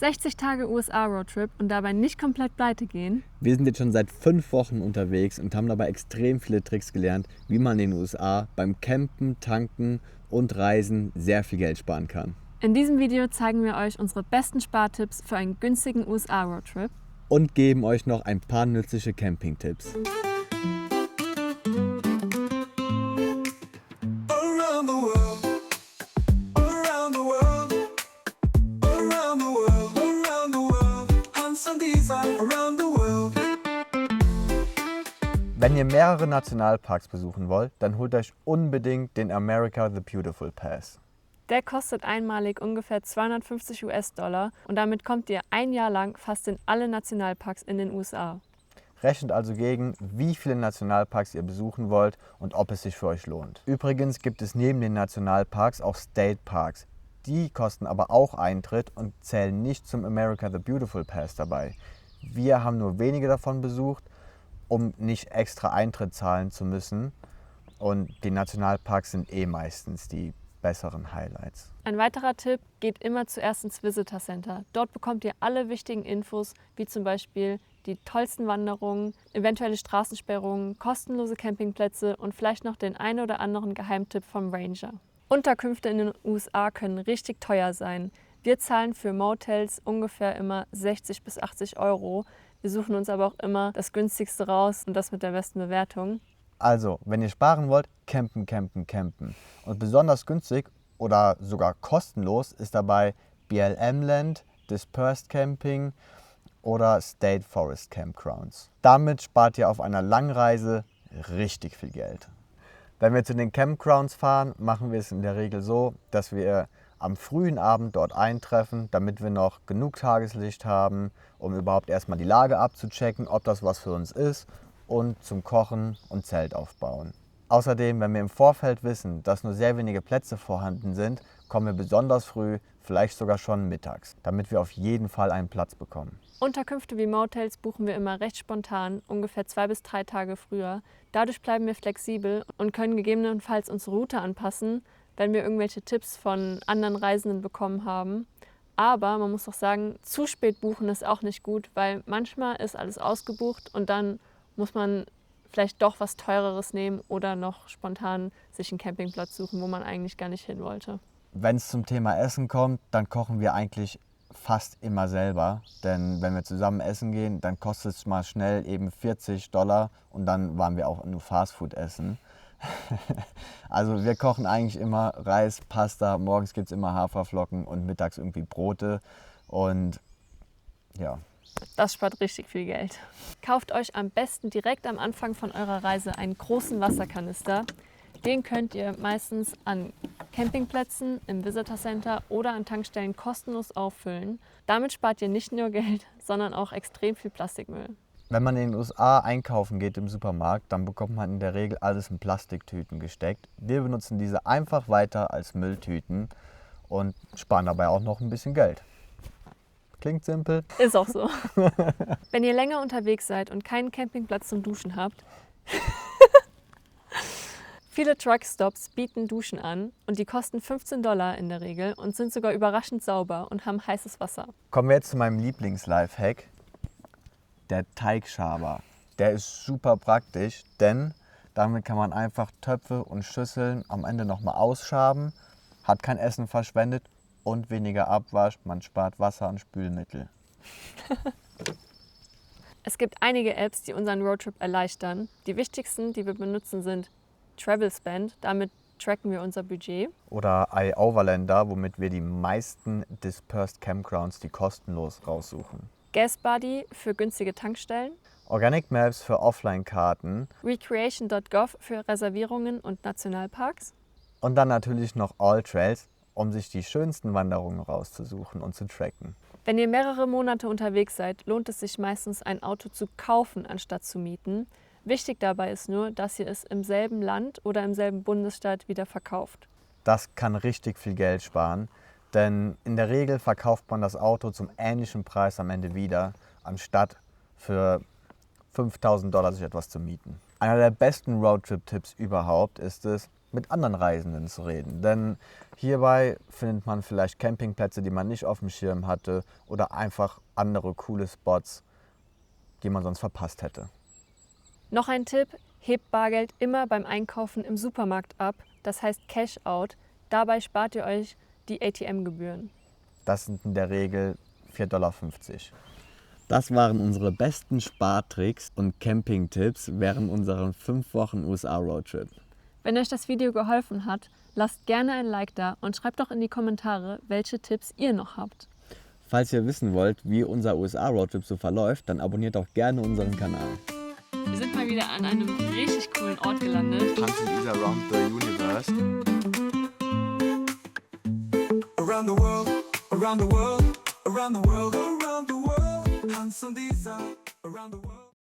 60 Tage USA-Roadtrip und dabei nicht komplett pleite gehen? Wir sind jetzt schon seit 5 Wochen unterwegs und haben dabei extrem viele Tricks gelernt, wie man in den USA beim Campen, Tanken und Reisen sehr viel Geld sparen kann. In diesem Video zeigen wir euch unsere besten Spartipps für einen günstigen USA-Roadtrip Und geben euch noch ein paar nützliche Camping-Tipps. Wenn ihr mehrere Nationalparks besuchen wollt, dann holt euch unbedingt den America the Beautiful Pass. Der kostet einmalig ungefähr 250 US-Dollar und damit kommt ihr ein Jahr lang fast in alle Nationalparks in den USA. Rechnet also gegen, wie viele Nationalparks ihr besuchen wollt und ob es sich für euch lohnt. Übrigens gibt es neben den Nationalparks auch State Parks. Die kosten aber auch Eintritt und zählen nicht zum America the Beautiful Pass dabei. Wir haben nur wenige davon besucht, um nicht extra Eintritt zahlen zu müssen. Und die Nationalparks sind meistens die besseren Highlights. Ein weiterer Tipp, geht immer zuerst ins Visitor Center. Dort bekommt ihr alle wichtigen Infos, wie zum Beispiel die tollsten Wanderungen, eventuelle Straßensperrungen, kostenlose Campingplätze und vielleicht noch den einen oder anderen Geheimtipp vom Ranger. Unterkünfte in den USA können richtig teuer sein. Wir zahlen für Motels ungefähr immer 60 bis 80 Euro. Wir suchen uns aber auch immer das günstigste raus und das mit der besten Bewertung. Also, wenn ihr sparen wollt, campen, campen, campen. Und besonders günstig oder sogar kostenlos ist dabei BLM Land, Dispersed Camping oder State Forest Campgrounds. Damit spart ihr auf einer langen Reise richtig viel Geld. Wenn wir zu den Campgrounds fahren, machen wir es in der Regel so, dass wir am frühen Abend dort eintreffen, damit wir noch genug Tageslicht haben, um überhaupt erstmal die Lage abzuchecken, ob das was für uns ist, und zum Kochen und Zelt aufbauen. Außerdem, wenn wir im Vorfeld wissen, dass nur sehr wenige Plätze vorhanden sind, kommen wir besonders früh, vielleicht sogar schon mittags, damit wir auf jeden Fall einen Platz bekommen. Unterkünfte wie Motels buchen wir immer recht spontan, ungefähr 2 bis 3 Tage früher. Dadurch bleiben wir flexibel und können gegebenenfalls unsere Route anpassen, wenn wir irgendwelche Tipps von anderen Reisenden bekommen haben. Aber man muss auch sagen, zu spät buchen ist auch nicht gut, weil manchmal ist alles ausgebucht und dann muss man vielleicht doch was Teureres nehmen oder noch spontan sich einen Campingplatz suchen, wo man eigentlich gar nicht hin wollte. Wenn es zum Thema Essen kommt, dann kochen wir eigentlich fast immer selber. Denn wenn wir zusammen essen gehen, dann kostet es mal schnell eben 40 Dollar und dann waren wir auch nur Fastfood essen. Also wir kochen eigentlich immer Reis, Pasta, morgens gibt es immer Haferflocken und mittags irgendwie Brote und ja. Das spart richtig viel Geld. Kauft euch am besten direkt am Anfang von eurer Reise einen großen Wasserkanister. Den könnt ihr meistens an Campingplätzen, im Visitor Center oder an Tankstellen kostenlos auffüllen. Damit spart ihr nicht nur Geld, sondern auch extrem viel Plastikmüll. Wenn man in den USA einkaufen geht im Supermarkt, dann bekommt man in der Regel alles in Plastiktüten gesteckt. Wir benutzen diese einfach weiter als Mülltüten und sparen dabei auch noch ein bisschen Geld. Klingt simpel. Ist auch so. Wenn ihr länger unterwegs seid und keinen Campingplatz zum Duschen habt, viele Truckstops bieten Duschen an und die kosten 15 Dollar in der Regel und sind sogar überraschend sauber und haben heißes Wasser. Kommen wir jetzt zu meinem Lieblings-Lifehack, der Teigschaber. Der ist super praktisch, denn damit kann man einfach Töpfe und Schüsseln am Ende nochmal ausschaben, hat kein Essen verschwendet und weniger Abwasch, man spart Wasser und Spülmittel. Es gibt einige Apps, die unseren Roadtrip erleichtern. Die wichtigsten, die wir benutzen, sind TravelSpend, damit tracken wir unser Budget. Oder iOverlander, womit wir die meisten Dispersed Campgrounds, die kostenlos raussuchen. GasBuddy für günstige Tankstellen. Organic Maps für Offline-Karten. Recreation.gov für Reservierungen und Nationalparks. Und dann natürlich noch AllTrails, um sich die schönsten Wanderungen rauszusuchen und zu tracken. Wenn ihr mehrere Monate unterwegs seid, lohnt es sich meistens, ein Auto zu kaufen, anstatt zu mieten. Wichtig dabei ist nur, dass ihr es im selben Land oder im selben Bundesstaat wieder verkauft. Das kann richtig viel Geld sparen, denn in der Regel verkauft man das Auto zum ähnlichen Preis am Ende wieder, anstatt für 5.000 Dollar sich etwas zu mieten. Einer der besten Roadtrip-Tipps überhaupt ist es, mit anderen Reisenden zu reden. Denn hierbei findet man vielleicht Campingplätze, die man nicht auf dem Schirm hatte oder einfach andere coole Spots, die man sonst verpasst hätte. Noch ein Tipp, hebt Bargeld immer beim Einkaufen im Supermarkt ab, das heißt Cash Out. Dabei spart ihr euch die ATM-Gebühren. Das sind in der Regel 4,50 $. Das waren unsere besten Spartricks und Campingtipps während unserem 5 Wochen USA-Roadtrip. Wenn euch das Video geholfen hat, lasst gerne ein Like da und schreibt doch in die Kommentare, welche Tipps ihr noch habt. Falls ihr wissen wollt, wie unser USA-Roadtrip so verläuft, dann abonniert auch gerne unseren Kanal. Wir sind mal wieder an einem richtig coolen Ort gelandet. Tanzen is around the universe. Around the world, around the world, around the world, around the world. Hans und Isa, around the world.